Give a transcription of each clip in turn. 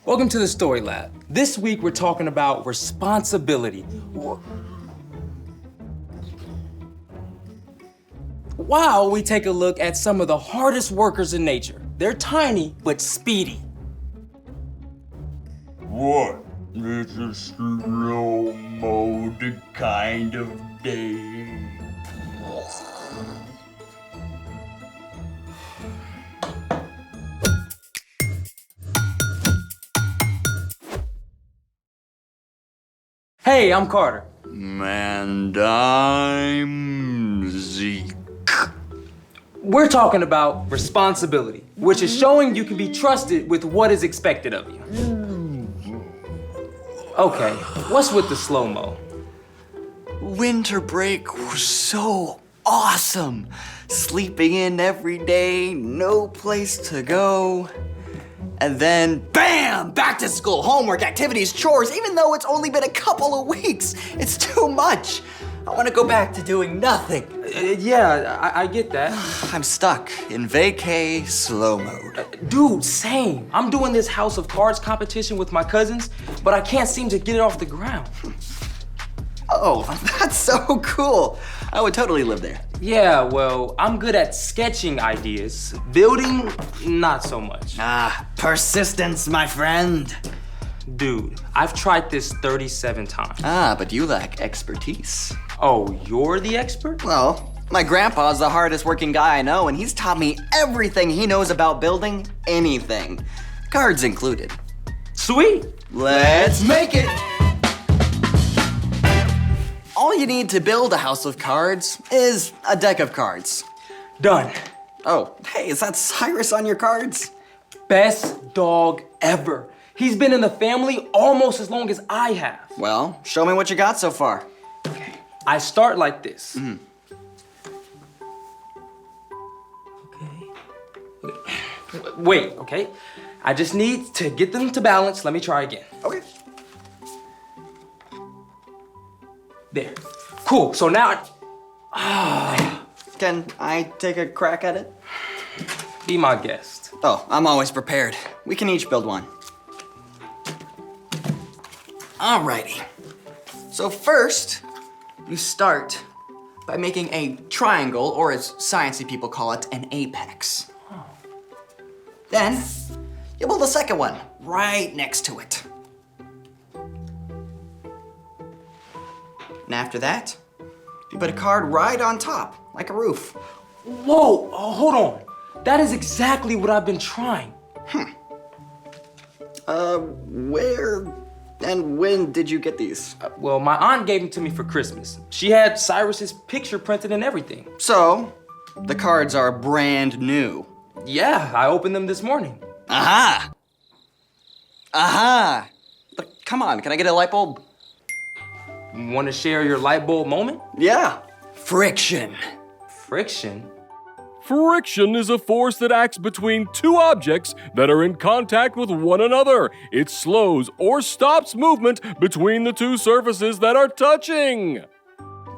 Welcome to the Story Lab. This week we're talking about responsibility. While we take a look at some of the hardest workers in nature. They're tiny but speedy. What? It's a slow mode kind of day. Hey, I'm Carter. And I'm Zeke. We're talking about responsibility, which is showing you can be trusted with what is expected of you. Okay, what's with the slow-mo? Winter break was so awesome. Sleeping in every day, no place to go. And then, bam! Back to school, homework, activities, chores, even though it's only been a couple of weeks. It's too much. I want to go back to doing nothing. Yeah, I get that. I'm stuck in vacay slow mode. Dude, same. I'm doing this House of Cards competition with my cousins, but I can't seem to get it off the ground. Oh, that's so cool. I would totally live there. Yeah, well, I'm good at sketching ideas. Building, not so much. Persistence, my friend. Dude, I've tried this 37 times. But you lack expertise. Oh, you're the expert? Well, my grandpa's the hardest working guy I know, and he's taught me everything he knows about building anything. Cards included. Sweet. Let's make it! All you need to build a house of cards is a deck of cards. Done. Oh, hey, is that Cyrus on your cards? Best dog ever. He's been in the family almost as long as I have. Well, show me what you got so far. Okay. I start like this. Okay. Wait, okay? I just need to get them to balance. Let me try again. Okay. There. Cool, so now Can I take a crack at it? be my guest. Oh, I'm always prepared. We can each build one. Alrighty. So first, you start by making a triangle, or as sciencey people call it, an apex. Then, you build a second one right next to it. And after that, you put a card right on top, like a roof. Whoa, hold on. That is exactly what I've been trying. Where and when did you get these? Well, my aunt gave them to me for Christmas. She had Cyrus's picture printed and everything. So, the cards are brand new. Yeah, I opened them this morning. Aha! Aha! But come on, can I get a light bulb? Want to share your light bulb moment? Yeah. Friction. Friction? Friction is a force that acts between two objects that are in contact with one another. It slows or stops movement between the two surfaces that are touching.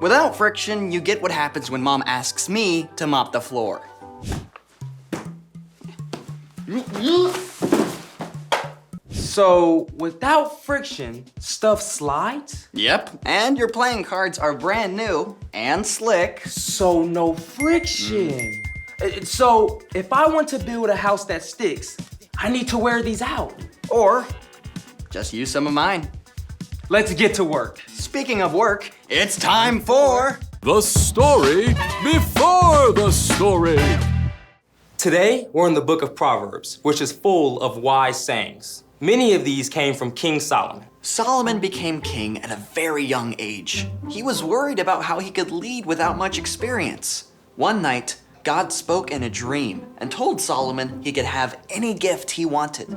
Without friction, you get what happens when Mom asks me to mop the floor. So, without friction, stuff slides? Yep. And your playing cards are brand new and slick. So, no friction. So, if I want to build a house that sticks, I need to wear these out. Or just use some of mine. Let's get to work. Speaking of work, it's time for The story before the story. Today, we're in the book of Proverbs, which is full of wise sayings. Many of these came from King Solomon. Solomon became king at a very young age. He was worried about how he could lead without much experience. One night, God spoke in a dream and told Solomon he could have any gift he wanted.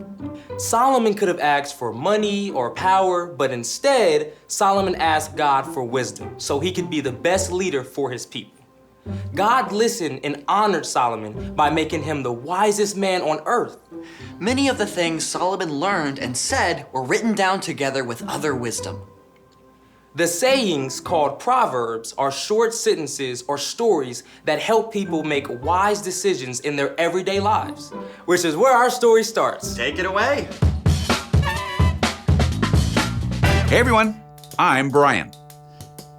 Solomon could have asked for money or power, but instead, Solomon asked God for wisdom so he could be the best leader for his people. God listened and honored Solomon by making him the wisest man on earth. Many of the things Solomon learned and said were written down together with other wisdom. The sayings called proverbs are short sentences or stories that help people make wise decisions in their everyday lives, which is where our story starts. Take it away. Hey everyone, I'm Brian.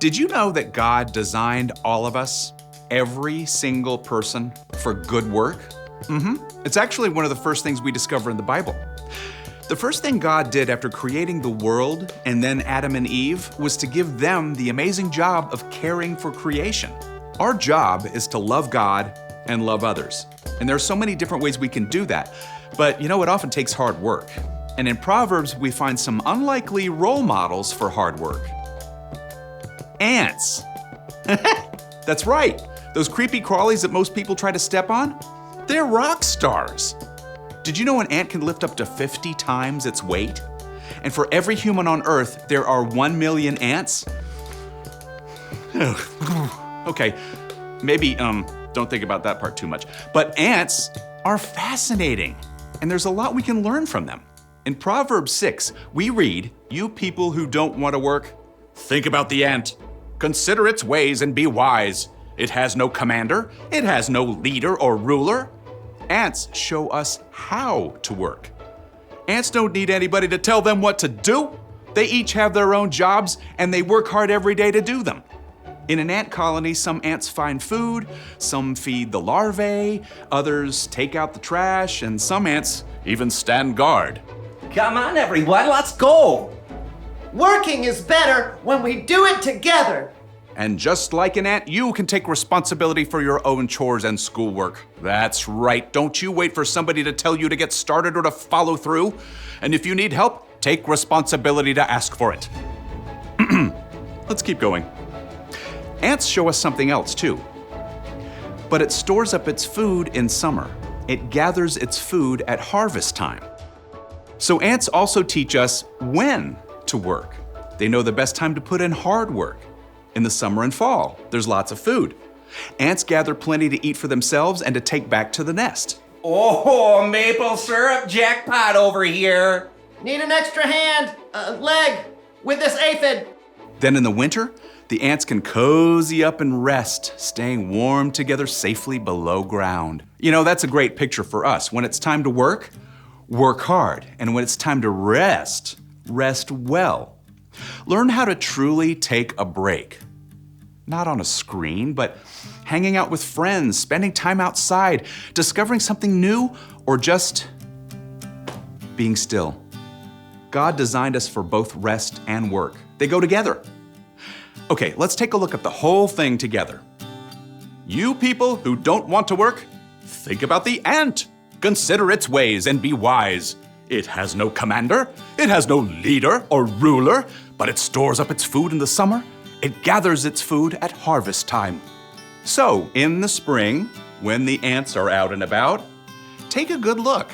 Did you know that God designed all of us, every single person, for good work? It's actually one of the first things we discover in the Bible. The first thing God did after creating the world and then Adam and Eve was to give them the amazing job of caring for creation. Our job is to love God and love others. And there are so many different ways we can do that. But you know, it often takes hard work. And in Proverbs, we find some unlikely role models for hard work. Ants. That's right. Those creepy crawlies that most people try to step on, they're rock stars. Did you know an ant can lift up to 50 times its weight? And for every human on Earth, there are 1 million ants? Okay, maybe don't think about that part too much. But ants are fascinating, and there's a lot we can learn from them. In Proverbs 6, we read, "You people who don't want to work, think about the ant. Consider its ways and be wise. It has no commander, it has no leader or ruler." Ants show us how to work. Ants don't need anybody to tell them what to do. They each have their own jobs, and they work hard every day to do them. In an ant colony, some ants find food, some feed the larvae, others take out the trash, and some ants even stand guard. Come on, everyone, let's go! Working is better when we do it together. And just like an ant, you can take responsibility for your own chores and schoolwork. That's right. Don't you wait for somebody to tell you to get started or to follow through. And if you need help, take responsibility to ask for it. Let's keep going. Ants show us something else too. But it stores up its food in summer. It gathers its food at harvest time. So ants also teach us when to work. They know the best time to put in hard work. In the summer and fall, there's lots of food. Ants gather plenty to eat for themselves and to take back to the nest. Oh, maple syrup jackpot over here. Need an extra hand, leg, with this aphid. Then in the winter, the ants can cozy up and rest, staying warm together safely below ground. You know, that's a great picture for us. When it's time to work, work hard. And when it's time to rest, rest well. Learn how to truly take a break. Not on a screen, but hanging out with friends, spending time outside, discovering something new, or just being still. God designed us for both rest and work. They go together. Okay, let's take a look at the whole thing together. You people who don't want to work, think about the ant. Consider its ways and be wise. It has no commander, it has no leader or ruler, but it stores up its food in the summer. It gathers its food at harvest time. So, in the spring, when the ants are out and about, take a good look.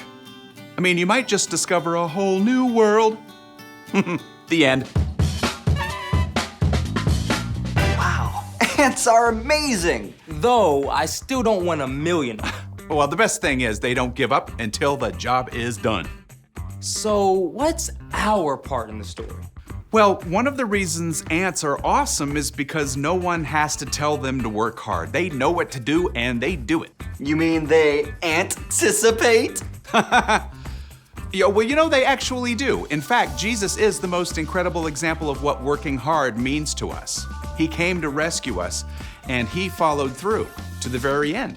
I mean, you might just discover a whole new world. The end. Wow, ants are amazing. Though I still don't want 1 million. Well, the best thing is they don't give up until the job is done. So what's our part in the story? Well, one of the reasons ants are awesome is because no one has to tell them to work hard. They know what to do and they do it. You mean they anticipate? Yeah, well, you know, they actually do. In fact, Jesus is the most incredible example of what working hard means to us. He came to rescue us, and he followed through to the very end.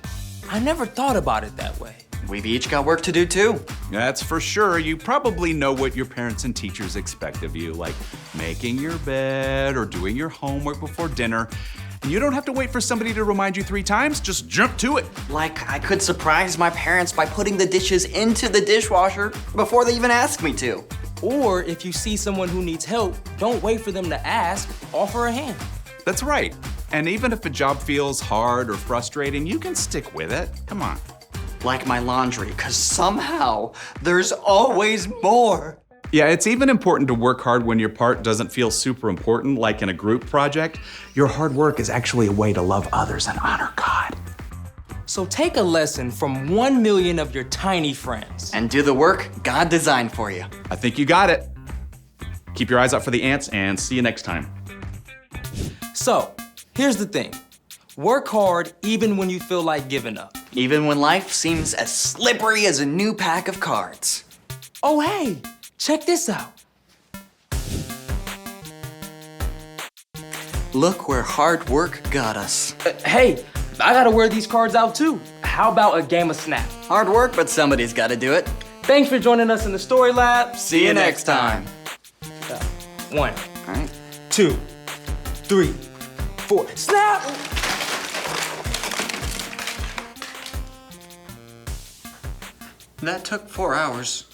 I never thought about it that way. We've each got work to do too. That's for sure. You probably know what your parents and teachers expect of you, like making your bed or doing your homework before dinner. And you don't have to wait for somebody to remind you 3 times, just jump to it. Like I could surprise my parents by putting the dishes into the dishwasher before they even ask me to. Or if you see someone who needs help, don't wait for them to ask, offer a hand. That's right. And even if a job feels hard or frustrating, you can stick with it. Come on. Like my laundry, because somehow there's always more. Yeah, it's even important to work hard when your part doesn't feel super important, like in a group project. Your hard work is actually a way to love others and honor God. So take a lesson from 1 million of your tiny friends. And do the work God designed for you. I think you got it. Keep your eyes out for the ants and see you next time. So, here's the thing. Work hard even when you feel like giving up. Even when life seems as slippery as a new pack of cards. Oh, hey, check this out. Look where hard work got us. Hey, I gotta wear these cards out too. How about a game of Snap? Hard work, but somebody's got to do it. Thanks for joining us in the Story Lab. See you next time. 1, All right. 2, 3, 4. Snap! That took 4 hours.